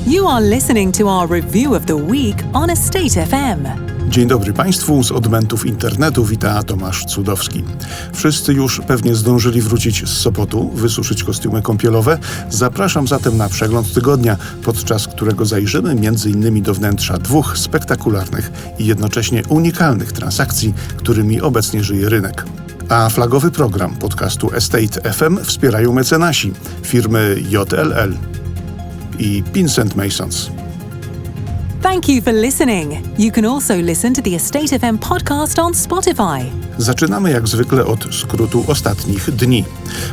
You are listening to our review of the week on Estate FM. Dzień dobry Państwu, z odmętów internetu wita Tomasz Cudowski. Wszyscy już pewnie zdążyli wrócić z Sopotu, wysuszyć kostiumy kąpielowe. Zapraszam zatem na przegląd tygodnia, podczas którego zajrzymy m.in. do wnętrza dwóch spektakularnych i jednocześnie unikalnych transakcji, którymi obecnie żyje rynek. A flagowy program podcastu Estate FM wspierają mecenasi, firmy JLL i Pinsent Masons. Thank you for listening. You can also listen to the Estate FM podcast on Spotify. Zaczynamy jak zwykle od skrótu ostatnich dni.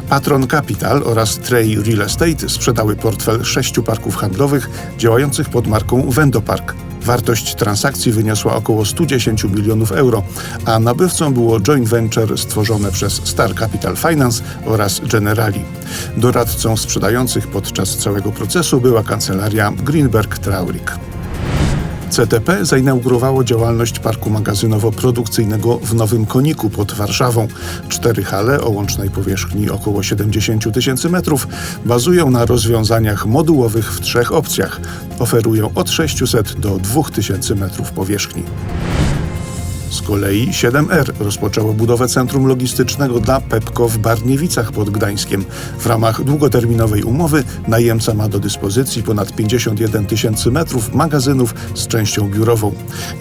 Patron Capital oraz Trey Real Estate sprzedały portfel 6 parków handlowych działających pod marką Vendopark. Wartość transakcji wyniosła około 110 milionów euro, a nabywcą było joint venture stworzone przez Star Capital Finance oraz Generali. Doradcą sprzedających podczas całego procesu była kancelaria Greenberg Traurig. CTP zainaugurowało działalność parku magazynowo-produkcyjnego w Nowym Koniku pod Warszawą. 4 hale o łącznej powierzchni około 70 tysięcy metrów bazują na rozwiązaniach modułowych w 3 opcjach. Oferują od 600 do 2000 metrów powierzchni. Z kolei 7R rozpoczęło budowę centrum logistycznego dla Pepco w Barniewicach pod Gdańskiem. W ramach długoterminowej umowy najemca ma do dyspozycji ponad 51 tysięcy metrów magazynów z częścią biurową.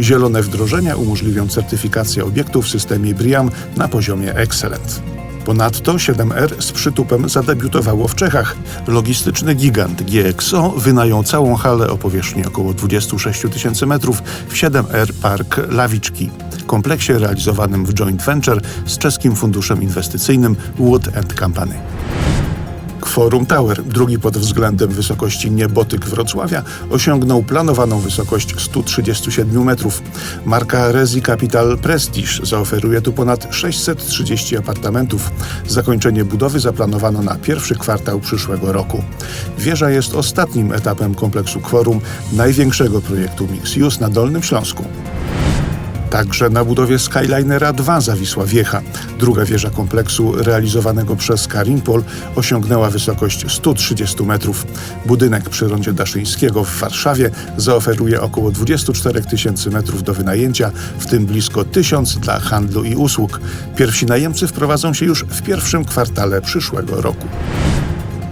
Zielone wdrożenia umożliwią certyfikację obiektu w systemie BREEAM na poziomie Excellent. Ponadto 7R z przytupem zadebiutowało w Czechach. Logistyczny gigant GXO wynajął całą halę o powierzchni około 26 tysięcy metrów w 7R Park Laviczki, kompleksie realizowanym w joint venture z czeskim funduszem inwestycyjnym Wood & Company. Forum Tower, drugi pod względem wysokości niebotyk Wrocławia, osiągnął planowaną wysokość 137 metrów. Marka Resi Capital Prestige zaoferuje tu ponad 630 apartamentów. Zakończenie budowy zaplanowano na pierwszy kwartał przyszłego roku. Wieża jest ostatnim etapem kompleksu Forum, największego projektu Mixed Use na Dolnym Śląsku. Także na budowie Skylinera 2 zawisła wiecha. Druga wieża kompleksu realizowanego przez Karimpol osiągnęła wysokość 130 metrów. Budynek przy rondzie Daszyńskiego w Warszawie zaoferuje około 24 tysięcy metrów do wynajęcia, w tym blisko 1000 dla handlu i usług. Pierwsi najemcy wprowadzą się już w pierwszym kwartale przyszłego roku.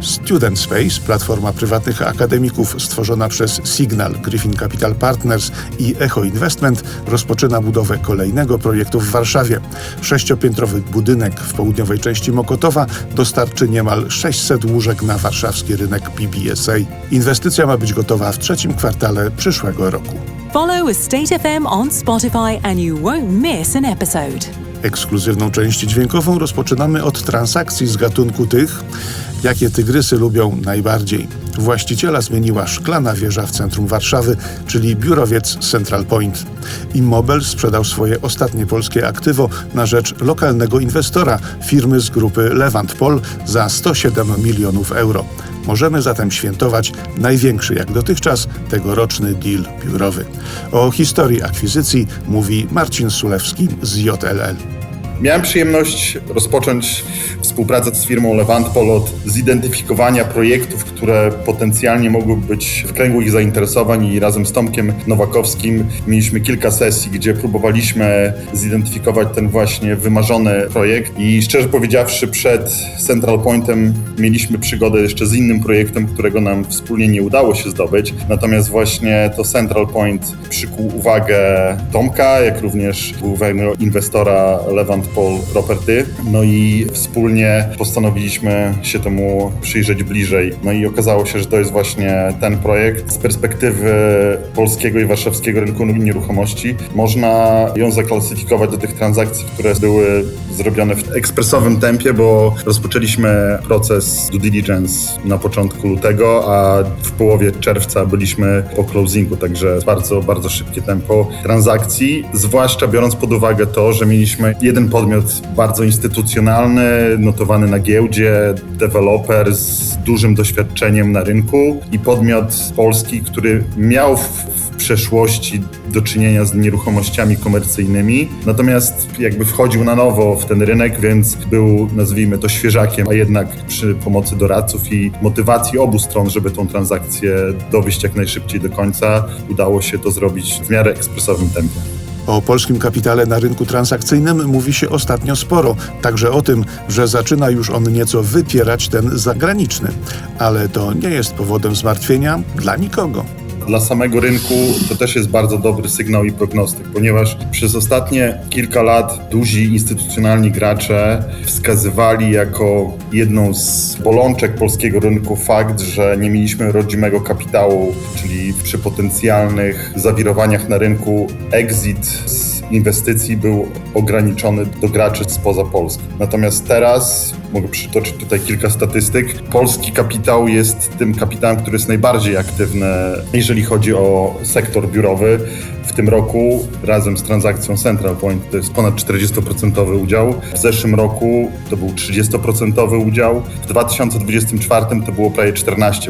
Student Space, platforma prywatnych akademików stworzona przez Signal, Griffin Capital Partners i Echo Investment, rozpoczyna budowę kolejnego projektu w Warszawie. 6-piętrowy budynek w południowej części Mokotowa dostarczy niemal 600 łóżek na warszawski rynek PBSA. Inwestycja ma być gotowa w trzecim kwartale przyszłego roku. Follow Estate FM on Spotify and you won't miss an episode. Ekskluzywną część dźwiękową rozpoczynamy od transakcji z gatunku tych, jakie tygrysy lubią najbardziej. Właściciela zmieniła szklana wieża w centrum Warszawy, czyli biurowiec Central Point. Immobel sprzedał swoje ostatnie polskie aktywo na rzecz lokalnego inwestora, firmy z grupy Levantpol, za 107 milionów euro. Możemy zatem świętować największy jak dotychczas tegoroczny deal biurowy. O historii akwizycji mówi Marcin Sulewski z JLL. Miałem przyjemność rozpocząć współpracę z firmą Levantpol od zidentyfikowania projektów, które potencjalnie mogłyby być w kręgu ich zainteresowań, i razem z Tomkiem Nowakowskim mieliśmy kilka sesji, gdzie próbowaliśmy zidentyfikować ten właśnie wymarzony projekt, i szczerze powiedziawszy przed Central Pointem mieliśmy przygodę jeszcze z innym projektem, którego nam wspólnie nie udało się zdobyć. Natomiast właśnie to Central Point przykuł uwagę Tomka, jak również głównego inwestora Levantpol Property. No i wspólnie postanowiliśmy się temu przyjrzeć bliżej. No i okazało się, że to jest właśnie ten projekt. Z perspektywy polskiego i warszawskiego rynku nieruchomości można ją zaklasyfikować do tych transakcji, które były zrobione w ekspresowym tempie, bo rozpoczęliśmy proces due diligence na początku lutego, a w połowie czerwca byliśmy po closingu, także bardzo, bardzo szybkie tempo transakcji, zwłaszcza biorąc pod uwagę to, że mieliśmy jeden podmiot bardzo instytucjonalny, notowany na giełdzie, deweloper z dużym doświadczeniem na rynku i podmiot polski, który miał w przeszłości do czynienia z nieruchomościami komercyjnymi, natomiast jakby wchodził na nowo w ten rynek, więc był, nazwijmy to, świeżakiem, a jednak przy pomocy doradców i motywacji obu stron, żeby tą transakcję dowieść jak najszybciej do końca, udało się to zrobić w miarę ekspresowym tempie. O polskim kapitale na rynku transakcyjnym mówi się ostatnio sporo, także o tym, że zaczyna już on nieco wypierać ten zagraniczny. Ale to nie jest powodem zmartwienia dla nikogo. Dla samego rynku to też jest bardzo dobry sygnał i prognostyk, ponieważ przez ostatnie kilka lat duzi instytucjonalni gracze wskazywali jako jedną z bolączek polskiego rynku fakt, że nie mieliśmy rodzimego kapitału, czyli przy potencjalnych zawirowaniach na rynku exit z inwestycji był ograniczony do graczy spoza Polski. Natomiast teraz, mogę przytoczyć tutaj kilka statystyk, polski kapitał jest tym kapitałem, który jest najbardziej aktywny, jeżeli chodzi o sektor biurowy. W tym roku razem z transakcją Central Point to jest ponad 40% udział. W zeszłym roku to był 30% udział. W 2024 to było prawie 14%.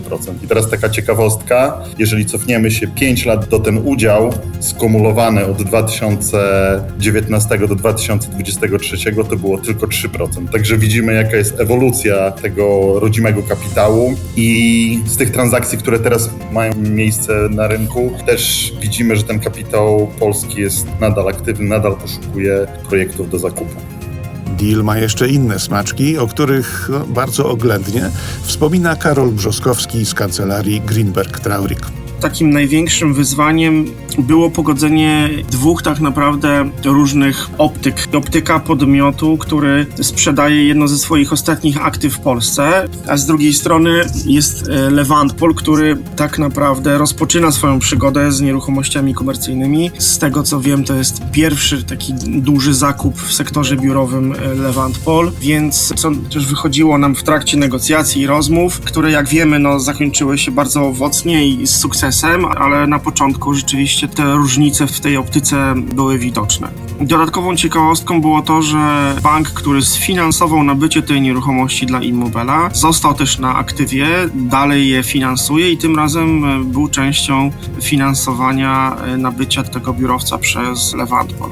I teraz taka ciekawostka, jeżeli cofniemy się 5 lat do ten udział skumulowany od 2019 do 2023 to było tylko 3%. Także widzimy, jaka jest ewolucja tego rodzimego kapitału i z tych transakcji, które teraz mają miejsce na rynku, też widzimy, że ten kapitał polski jest nadal aktywny, nadal poszukuje projektów do zakupu. Deal ma jeszcze inne smaczki, o których bardzo oględnie wspomina Karol Brzoskowski z kancelarii Greenberg Traurig. Takim największym wyzwaniem było pogodzenie dwóch tak naprawdę różnych optyk. Optyka podmiotu, który sprzedaje jedno ze swoich ostatnich aktyw w Polsce, a z drugiej strony jest Levantpol, który tak naprawdę rozpoczyna swoją przygodę z nieruchomościami komercyjnymi. Z tego co wiem, to jest pierwszy taki duży zakup w sektorze biurowym Levantpol, więc co też wychodziło nam w trakcie negocjacji i rozmów, które jak wiemy zakończyły się bardzo owocnie i z sukcesem, ale na początku rzeczywiście te różnice w tej optyce były widoczne. Dodatkową ciekawostką było to, że bank, który sfinansował nabycie tej nieruchomości dla Immobela, został też na aktywie, dalej je finansuje i tym razem był częścią finansowania nabycia tego biurowca przez Levantpol.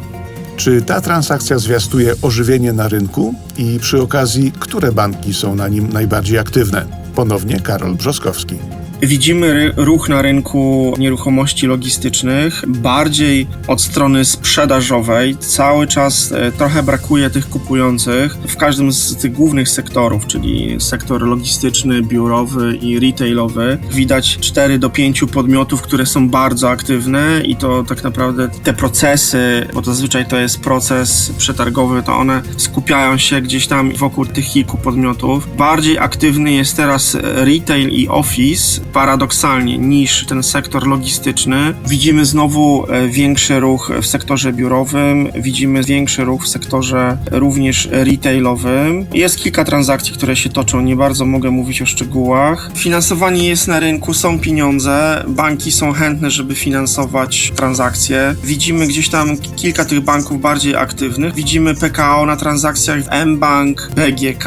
Czy ta transakcja zwiastuje ożywienie na rynku i przy okazji, które banki są na nim najbardziej aktywne? Ponownie Karol Brzoskowski. Widzimy ruch na rynku nieruchomości logistycznych, bardziej od strony sprzedażowej. Cały czas trochę brakuje tych kupujących w każdym z tych głównych sektorów, czyli sektor logistyczny, biurowy i retailowy. Widać 4 do 5 podmiotów, które są bardzo aktywne i to tak naprawdę te procesy, bo zazwyczaj to jest proces przetargowy, to one skupiają się gdzieś tam wokół tych kilku podmiotów. Bardziej aktywny jest teraz retail i office, paradoksalnie, niż ten sektor logistyczny. Widzimy znowu większy ruch w sektorze biurowym, widzimy większy ruch w sektorze również retailowym. Jest kilka transakcji, które się toczą, nie bardzo mogę mówić o szczegółach. Finansowanie jest na rynku, są pieniądze, banki są chętne, żeby finansować transakcje. Widzimy gdzieś tam kilka tych banków bardziej aktywnych. Widzimy PKO na transakcjach mBank, BGK.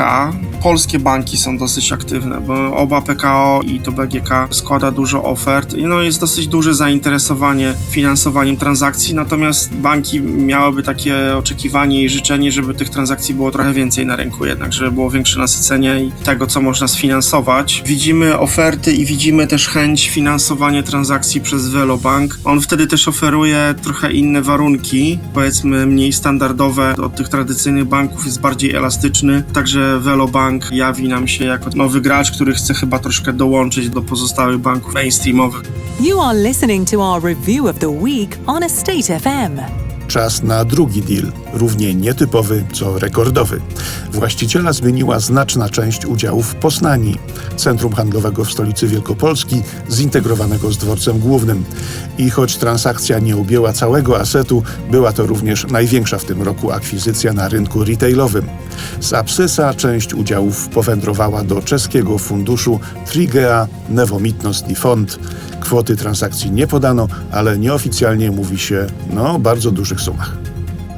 Polskie banki są dosyć aktywne, bo oba PKO i to BGK składa dużo ofert. Jest dosyć duże zainteresowanie finansowaniem transakcji, natomiast banki miałyby takie oczekiwanie i życzenie, żeby tych transakcji było trochę więcej na rynku jednak, żeby było większe nasycenie i tego, co można sfinansować. Widzimy oferty i widzimy też chęć finansowania transakcji przez Velobank. On wtedy też oferuje trochę inne warunki, powiedzmy mniej standardowe od tych tradycyjnych banków, jest bardziej elastyczny, także Velobank jawi nam się jako nowy gracz, który chce chyba troszkę dołączyć do pozostałych banków mainstreamowych. You are listening to our review of the week on Estate FM. Czas na drugi deal, równie nietypowy, co rekordowy. Właściciela zmieniła znaczna część udziałów w Poznani, centrum handlowego w stolicy Wielkopolski, zintegrowanego z dworcem głównym. I choć transakcja nie objęła całego asetu, była to również największa w tym roku akwizycja na rynku retailowym. Z Absysa część udziałów powędrowała do czeskiego funduszu Trigea Nevomitnostny Fond. Kwoty transakcji nie podano, ale nieoficjalnie mówi się o bardzo dużych sumach.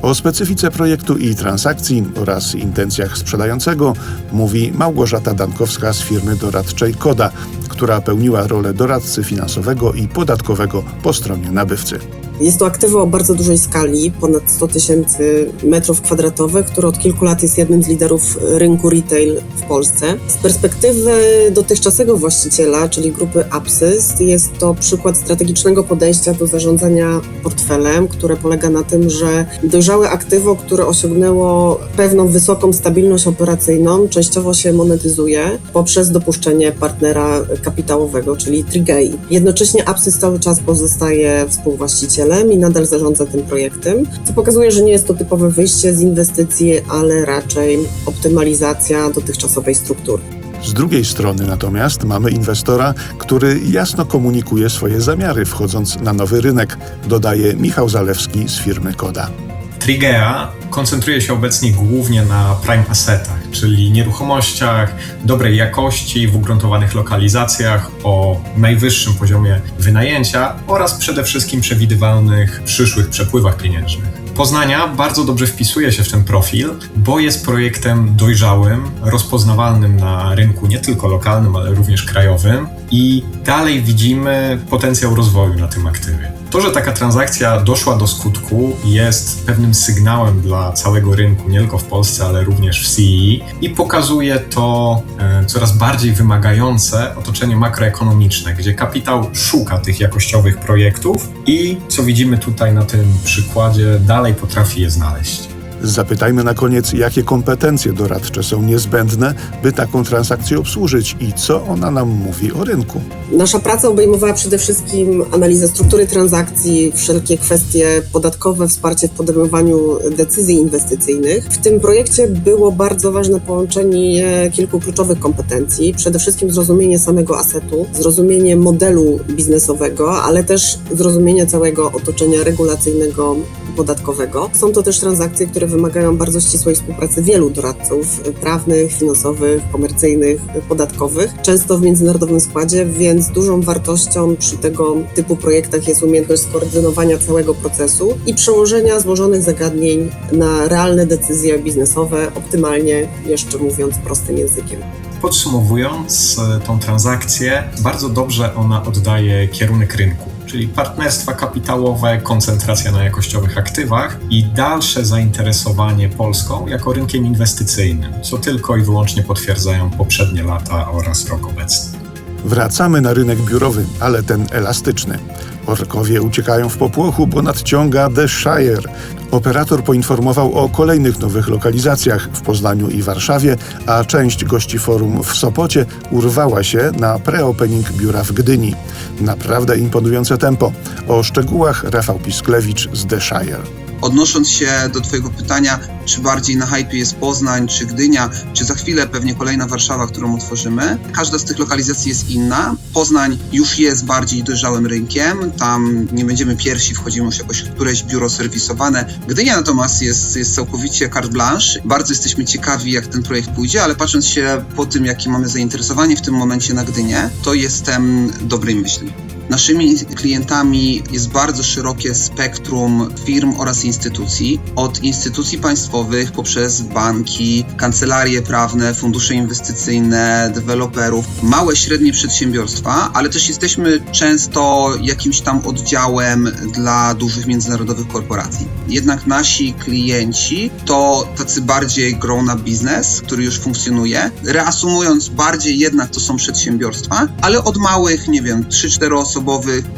O specyfice projektu i transakcji oraz intencjach sprzedającego mówi Małgorzata Dankowska z firmy doradczej Koda, która pełniła rolę doradcy finansowego i podatkowego po stronie nabywcy. Jest to aktywo o bardzo dużej skali, ponad 100 tysięcy metrów kwadratowych, które od kilku lat jest jednym z liderów rynku retail w Polsce. Z perspektywy dotychczasowego właściciela, czyli grupy Apsys, jest to przykład strategicznego podejścia do zarządzania portfelem, które polega na tym, że dojrzałe aktywo, które osiągnęło pewną wysoką stabilność operacyjną, częściowo się monetyzuje poprzez dopuszczenie partnera kapitałowego, czyli Trigei. Jednocześnie Apsys cały czas pozostaje współwłaścicielem i nadal zarządza tym projektem, co pokazuje, że nie jest to typowe wyjście z inwestycji, ale raczej optymalizacja dotychczasowej struktury. Z drugiej strony natomiast mamy inwestora, który jasno komunikuje swoje zamiary, wchodząc na nowy rynek, dodaje Michał Zalewski z firmy Koda. Trigea koncentruje się obecnie głównie na prime assetach, czyli nieruchomościach dobrej jakości, w ugruntowanych lokalizacjach, o najwyższym poziomie wynajęcia oraz przede wszystkim przewidywalnych przyszłych przepływach pieniężnych. Poznania bardzo dobrze wpisuje się w ten profil, bo jest projektem dojrzałym, rozpoznawalnym na rynku nie tylko lokalnym, ale również krajowym i dalej widzimy potencjał rozwoju na tym aktywie. To, że taka transakcja doszła do skutku, jest pewnym sygnałem dla całego rynku, nie tylko w Polsce, ale również w CEE i pokazuje to coraz bardziej wymagające otoczenie makroekonomiczne, gdzie kapitał szuka tych jakościowych projektów i, co widzimy tutaj na tym przykładzie, dalej potrafi je znaleźć. Zapytajmy na koniec, jakie kompetencje doradcze są niezbędne, by taką transakcję obsłużyć i co ona nam mówi o rynku. Nasza praca obejmowała przede wszystkim analizę struktury transakcji, wszelkie kwestie podatkowe, wsparcie w podejmowaniu decyzji inwestycyjnych. W tym projekcie było bardzo ważne połączenie kilku kluczowych kompetencji. Przede wszystkim zrozumienie samego asetu, zrozumienie modelu biznesowego, ale też zrozumienie całego otoczenia regulacyjnego i podatkowego. Są to też transakcje, które wymagają bardzo ścisłej współpracy wielu doradców prawnych, finansowych, komercyjnych, podatkowych, często w międzynarodowym składzie, więc dużą wartością przy tego typu projektach jest umiejętność skoordynowania całego procesu i przełożenia złożonych zagadnień na realne decyzje biznesowe, optymalnie, jeszcze mówiąc prostym językiem. Podsumowując tą transakcję, bardzo dobrze ona oddaje kierunek rynku, czyli partnerstwa kapitałowe, koncentracja na jakościowych aktywach i dalsze zainteresowanie Polską jako rynkiem inwestycyjnym, co tylko i wyłącznie potwierdzają poprzednie lata oraz rok obecny. Wracamy na rynek biurowy, ale ten elastyczny. Orkowie uciekają w popłochu, bo nadciąga The Shire. Operator poinformował o kolejnych nowych lokalizacjach w Poznaniu i Warszawie, a część gości forum w Sopocie urwała się na pre-opening biura w Gdyni. Naprawdę imponujące tempo. O szczegółach Rafał Pisklewicz z The Shire. Odnosząc się do Twojego pytania, czy bardziej na hypie jest Poznań, czy Gdynia, czy za chwilę pewnie kolejna Warszawa, którą otworzymy. Każda z tych lokalizacji jest inna. Poznań już jest bardziej dojrzałym rynkiem, tam nie będziemy pierwsi, wchodzimy już jakoś w któreś biuro serwisowane. Gdynia natomiast jest całkowicie carte blanche. Bardzo jesteśmy ciekawi, jak ten projekt pójdzie, ale patrząc się po tym, jakie mamy zainteresowanie w tym momencie na Gdynię, to jestem dobrej myśli. Naszymi klientami jest bardzo szerokie spektrum firm oraz instytucji, od instytucji państwowych poprzez banki, kancelarie prawne, fundusze inwestycyjne, deweloperów, małe, średnie przedsiębiorstwa, ale też jesteśmy często jakimś tam oddziałem dla dużych międzynarodowych korporacji. Jednak nasi klienci to tacy bardziej grown-up biznes, który już funkcjonuje. Reasumując, bardziej jednak to są przedsiębiorstwa, ale od małych, 3-4 osobowych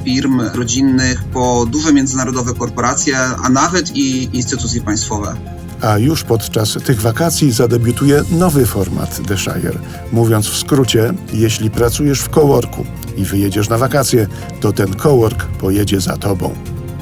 firm rodzinnych po duże międzynarodowe korporacje, a nawet i instytucje państwowe. A już podczas tych wakacji zadebiutuje nowy format The Shire. Mówiąc w skrócie, jeśli pracujesz w coworku i wyjedziesz na wakacje, to ten cowork pojedzie za tobą.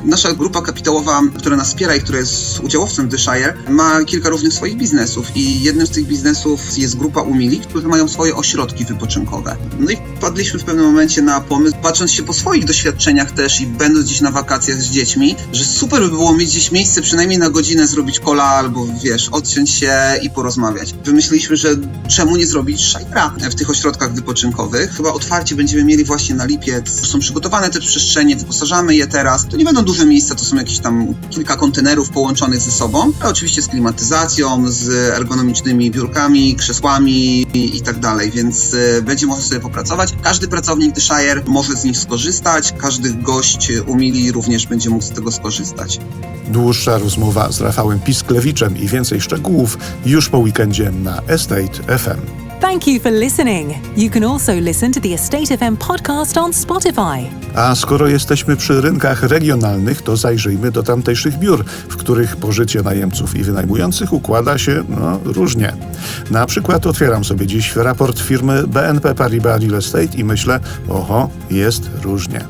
Nasza grupa kapitałowa, która nas wspiera i która jest udziałowcem w The Shire, ma kilka różnych swoich biznesów i jednym z tych biznesów jest grupa Umili, którzy mają swoje ośrodki wypoczynkowe. No i wpadliśmy w pewnym momencie na pomysł, patrząc się po swoich doświadczeniach też i będąc gdzieś na wakacjach z dziećmi, że super by było mieć gdzieś miejsce przynajmniej na godzinę, zrobić kola albo odciąć się i porozmawiać. Wymyśliliśmy, że czemu nie zrobić Shire'a w tych ośrodkach wypoczynkowych. Chyba otwarcie będziemy mieli właśnie na lipiec. Są przygotowane te przestrzenie, wyposażamy je teraz. To nie będą duże duże miejsca to są jakieś tam kilka kontenerów połączonych ze sobą, a oczywiście z klimatyzacją, z ergonomicznymi biurkami, krzesłami i tak dalej, więc będzie można sobie popracować. Każdy pracownik The Shire może z nich skorzystać, każdy gość u Mili również będzie mógł z tego skorzystać. Dłuższa rozmowa z Rafałem Pisklewiczem i więcej szczegółów już po weekendzie na Estate FM. Thank you for listening. You can also listen to the Estate FM podcast on Spotify. A skoro jesteśmy przy rynkach regionalnych, to zajrzyjmy do tamtejszych biur, w których pożycie najemców i wynajmujących układa się różnie. Na przykład otwieram sobie dziś raport firmy BNP Paribas Real Estate i myślę, oho, jest różnie.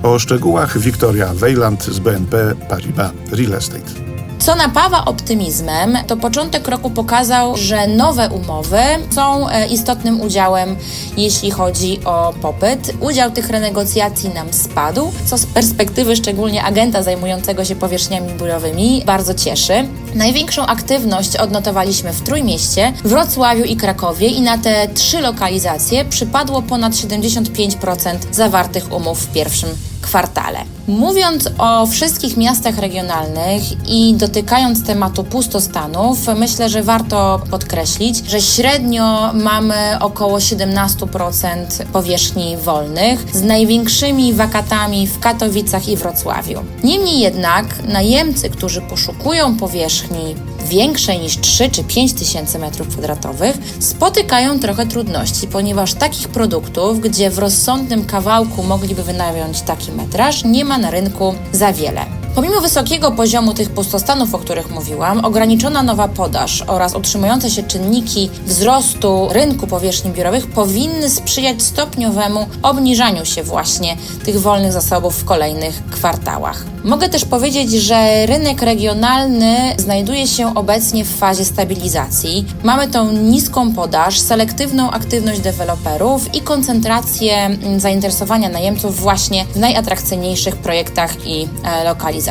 O szczegółach Wiktoria Wejland z BNP Paribas Real Estate. Co napawa optymizmem, to początek roku pokazał, że nowe umowy są istotnym udziałem, jeśli chodzi o popyt. Udział tych renegocjacji nam spadł, co z perspektywy szczególnie agenta zajmującego się powierzchniami biurowymi bardzo cieszy. Największą aktywność odnotowaliśmy w Trójmieście, Wrocławiu i Krakowie i na te 3 lokalizacje przypadło ponad 75% zawartych umów w pierwszym kwartale. Mówiąc o wszystkich miastach regionalnych i dotykając tematu pustostanów, myślę, że warto podkreślić, że średnio mamy około 17% powierzchni wolnych, z największymi wakatami w Katowicach i Wrocławiu. Niemniej jednak najemcy, którzy poszukują powierzchni większej niż 3 czy 5 tysięcy m2, spotykają trochę trudności, ponieważ takich produktów, gdzie w rozsądnym kawałku mogliby wynająć taki metraż, nie ma na rynku za wiele. Pomimo wysokiego poziomu tych pustostanów, o których mówiłam, ograniczona nowa podaż oraz utrzymujące się czynniki wzrostu rynku powierzchni biurowych powinny sprzyjać stopniowemu obniżaniu się właśnie tych wolnych zasobów w kolejnych kwartałach. Mogę też powiedzieć, że rynek regionalny znajduje się obecnie w fazie stabilizacji. Mamy tą niską podaż, selektywną aktywność deweloperów i koncentrację zainteresowania najemców właśnie w najatrakcyjniejszych projektach i lokalizacjach.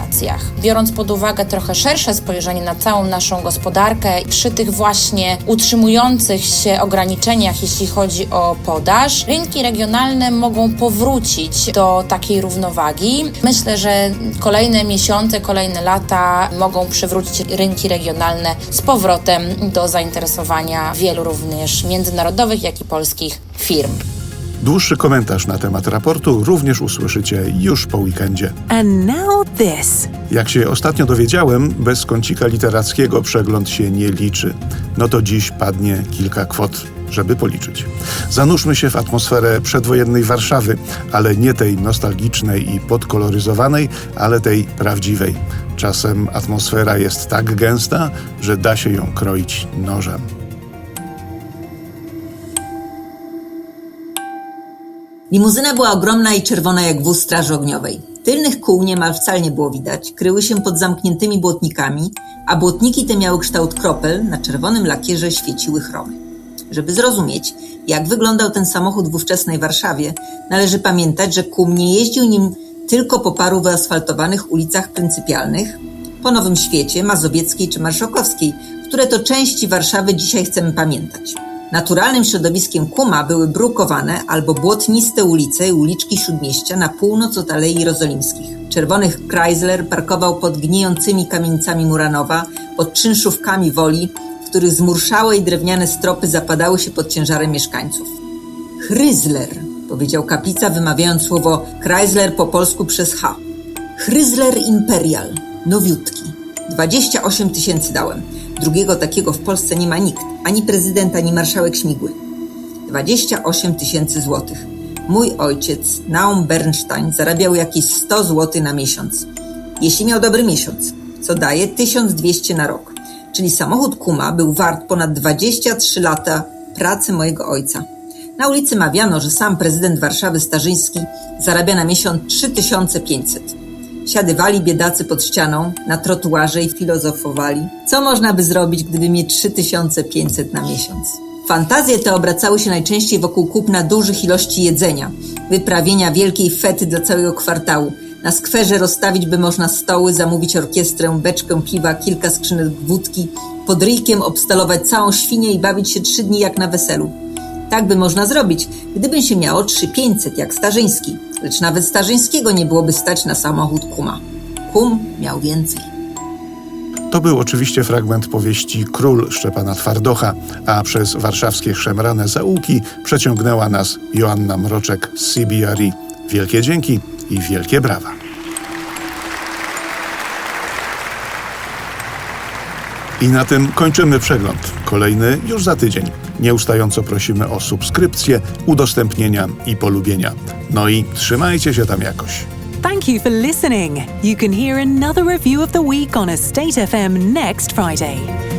Biorąc pod uwagę trochę szersze spojrzenie na całą naszą gospodarkę, przy tych właśnie utrzymujących się ograniczeniach, jeśli chodzi o podaż, rynki regionalne mogą powrócić do takiej równowagi. Myślę, że kolejne miesiące, kolejne lata mogą przywrócić rynki regionalne z powrotem do zainteresowania wielu również międzynarodowych, jak i polskich firm. Dłuższy komentarz na temat raportu również usłyszycie już po weekendzie. And now this. Jak się ostatnio dowiedziałem, bez kącika literackiego przegląd się nie liczy. No to dziś padnie kilka kwot, żeby policzyć. Zanurzmy się w atmosferę przedwojennej Warszawy, ale nie tej nostalgicznej i podkoloryzowanej, ale tej prawdziwej. Czasem atmosfera jest tak gęsta, że da się ją kroić nożem. Limuzyna była ogromna i czerwona jak wóz straży ogniowej. Tylnych kół niemal wcale nie było widać, kryły się pod zamkniętymi błotnikami, a błotniki te miały kształt kropel, na czerwonym lakierze świeciły chromy. Żeby zrozumieć, jak wyglądał ten samochód w ówczesnej Warszawie, należy pamiętać, że KUM nie jeździł nim tylko po paru wyasfaltowanych ulicach pryncypialnych, po Nowym Świecie, Mazowieckiej czy Marszałkowskiej, które to części Warszawy dzisiaj chcemy pamiętać. Naturalnym środowiskiem KUM-a były brukowane albo błotniste ulice i uliczki Śródmieścia na północ od Alei Jerozolimskich. Czerwony Chrysler parkował pod gnijącymi kamienicami Muranowa, pod czynszówkami Woli, w których zmurszałe i drewniane stropy zapadały się pod ciężarem mieszkańców. Chrysler, powiedział kaplica, wymawiając słowo Chrysler po polsku przez H. Chrysler Imperial, nowiutki. 28 000 dałem. Drugiego takiego w Polsce nie ma nikt, ani prezydent, ani marszałek Śmigły. 28 000 złotych. Mój ojciec, Naum Bernstein, zarabiał jakieś 100 zł na miesiąc. Jeśli miał dobry miesiąc, co daje 1200 na rok. Czyli samochód KUM-a był wart ponad 23 lata pracy mojego ojca. Na ulicy mawiano, że sam prezydent Warszawy Starzyński zarabia na miesiąc 3500. Siadywali biedacy pod ścianą, na trotuarze i filozofowali. Co można by zrobić, gdyby mieć 3500 na miesiąc? Fantazje te obracały się najczęściej wokół kupna dużych ilości jedzenia, wyprawienia wielkiej fety dla całego kwartału. Na skwerze rozstawić by można stoły, zamówić orkiestrę, beczkę piwa, kilka skrzynek wódki, pod ryjkiem obstalować całą świnię i bawić się 3 dni jak na weselu. Tak by można zrobić, gdyby się miało 3500 jak Starzyński, lecz nawet Starzyńskiego nie byłoby stać na samochód KUM-a. kum miał więcej. To był oczywiście fragment powieści Król Szczepana Twardocha, a przez warszawskie szemrane zaułki przeciągnęła nas Joanna Mroczek z CBRE. Wielkie dzięki i wielkie brawa. I na tym kończymy przegląd. Kolejny już za tydzień. Nieustająco prosimy o subskrypcję, udostępnienia i polubienia. No i trzymajcie się tam jakoś. Thank you for listening. You can hear another review of the week on Estate FM next Friday.